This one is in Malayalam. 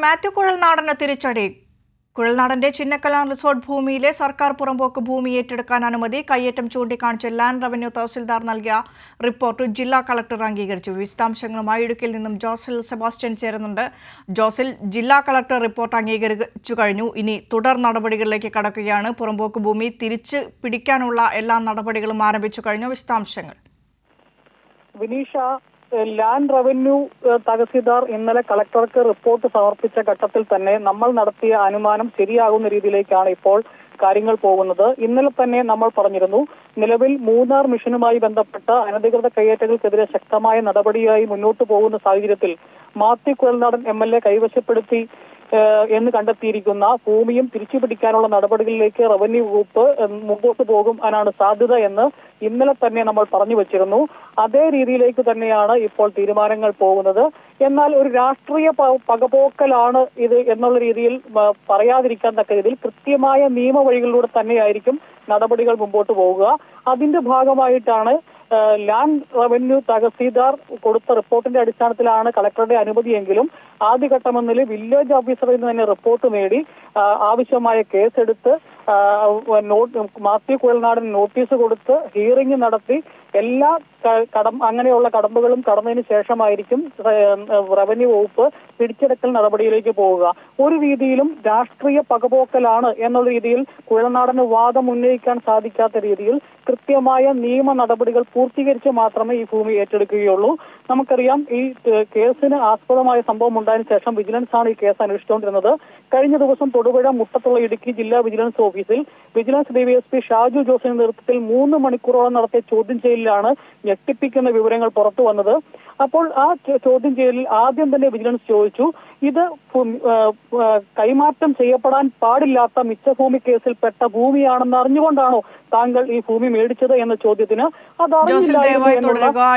മാത്യു കുഴൽനാടന് തിരിച്ചടി. കുഴൽനാടന്റെ ചിന്നക്കലാൻ റിസോർട്ട് ഭൂമിയിലെ സർക്കാർ പുറമ്പോക്ക് ഭൂമി ഏറ്റെടുക്കാൻ അനുമതി കയ്യേറ്റം ചൂണ്ടിക്കാണിച്ച് ലാൻഡ് റവന്യൂ തഹസിൽദാർ നൽകിയ റിപ്പോർട്ട് ജില്ലാ കളക്ടർ അംഗീകരിച്ചു. വിശദാംശങ്ങളുമായി ഇടുക്കിയിൽ നിന്നും ജോസിൽ സെബാസ്റ്റ്യൻ ചേരുന്നുണ്ട്. ജോസിൽ, ജില്ലാ കളക്ടർ റിപ്പോർട്ട് അംഗീകരിച്ചു കഴിഞ്ഞു. ഇനി തുടർ നടപടികളിലേക്ക് കടക്കുകയാണ്. പുറമ്പോക്ക് ഭൂമി തിരിച്ചു പിടിക്കാനുള്ള എല്ലാ നടപടികളും ആരംഭിച്ചു കഴിഞ്ഞു. വിശദാംശങ്ങൾ. വിനീഷ, ലാൻഡ് റവന്യൂ തഹസിൽദാർ ഇന്നലെ കളക്ടർക്ക് റിപ്പോർട്ട് സമർപ്പിച്ച ഘട്ടത്തിൽ തന്നെ നമ്മൾ നടത്തിയ അനുമാനം ശരിയാകുന്ന രീതിയിലേക്കാണ് ഇപ്പോൾ കാര്യങ്ങൾ പോകുന്നത്. ഇന്നലെ തന്നെ നമ്മൾ പറഞ്ഞിരുന്നു, നിലവിൽ മൂന്നാർ മിഷനുമായി ബന്ധപ്പെട്ട അനധികൃത കയ്യേറ്റങ്ങൾക്കെതിരെ ശക്തമായ നടപടിയായി മുന്നോട്ട് പോകുന്ന സാഹചര്യത്തിൽ മാത്യു കുഴൽനാടൻ MLA കൈവശപ്പെടുത്തി എന്ന് കണ്ടെത്തിയിരിക്കുന്ന ഭൂമിയും തിരിച്ചുപിടിക്കാനുള്ള നടപടികളിലേക്ക് റവന്യൂ വകുപ്പ് മുമ്പോട്ട് പോകുവാനാണ് സാധ്യത എന്ന് ഇന്നലെ തന്നെ നമ്മൾ പറഞ്ഞു വെച്ചിരുന്നു. അതേ രീതിയിലേക്ക് തന്നെയാണ് ഇപ്പോൾ തീരുമാനങ്ങൾ പോകുന്നത്. എന്നാൽ ഒരു രാഷ്ട്രീയ പകപോക്കലാണ് ഇത് എന്നുള്ള രീതിയിൽ പറയാതിരിക്കാൻ തക്ക രീതിയിൽ കൃത്യമായ നിയമവഴികളിലൂടെ തന്നെയായിരിക്കും നടപടികൾ മുമ്പോട്ട് പോകുക. അതിന്റെ ഭാഗമായിട്ടാണ് ലാൻഡ് റവന്യൂ തഹസീൽദാർ കൊടുത്ത റിപ്പോർട്ടിന്റെ അടിസ്ഥാനത്തിലാണ് കളക്ടറുടെ അനുമതിയെങ്കിലും ആദ്യഘട്ടമെന്നിൽ വില്ലേജ് ഓഫീസറിൽ നിന്ന് തന്നെ റിപ്പോർട്ട് നേടി ആവശ്യമായ കേസെടുത്ത് മാത്യു കുഴൽനാടൻ നോട്ടീസ് കൊടുത്ത് ഹിയറിംഗ് നടത്തി എല്ലാ അങ്ങനെയുള്ള കടമ്പകളും കടന്നതിന് ശേഷമായിരിക്കും റവന്യൂ വകുപ്പ് പിടിച്ചെടുക്കൽ നടപടിയിലേക്ക് പോവുക. ഒരു രീതിയിലും രാഷ്ട്രീയ പകപോക്കലാണ് എന്നുള്ള രീതിയിൽ കുഴൽനാടന് വാദം ഉന്നയിക്കാൻ സാധിക്കാത്ത രീതിയിൽ കൃത്യമായ നിയമ നടപടികൾ പൂർത്തീകരിച്ച് മാത്രമേ ഈ ഭൂമി ഏറ്റെടുക്കുകയുള്ളൂ. നമുക്കറിയാം, ഈ കേസിന് ആസ്പദമായ സംഭവം ഉണ്ടായതിനു ശേഷം വിജിലൻസ് ആണ് ഈ കേസ് അന്വേഷിച്ചുകൊണ്ടിരുന്നത്. കഴിഞ്ഞ ദിവസം തൊടുപുഴ മുട്ടത്തുള്ള ഇടുക്കി ജില്ലാ വിജിലൻസ് ഓഫീസിൽ വിജിലൻസ് DYSP ഷാജു ജോസിന്റെ നേതൃത്വത്തിൽ 3 മണിക്കൂറോളം നടത്തിയ ചോദ്യം ചെയ്യലിലാണ് ഞെട്ടിപ്പിക്കുന്ന വിവരങ്ങൾ പുറത്തു വന്നത്. അപ്പോൾ ആ ചോദ്യം ചെയ്യലിൽ ആദ്യം തന്നെ വിജിലൻസ് ചോദിച്ചു, ഇത് കൈമാറ്റം ചെയ്യപ്പെടാൻ പാടില്ലാത്ത മിച്ചഭൂമി കേസിൽപ്പെട്ട ഭൂമിയാണെന്ന് അറിഞ്ഞുകൊണ്ടാണോ താങ്കൾ ഈ ഭൂമി മേടിച്ചത് എന്ന ചോദ്യത്തിന് അത് അറിയില്ല.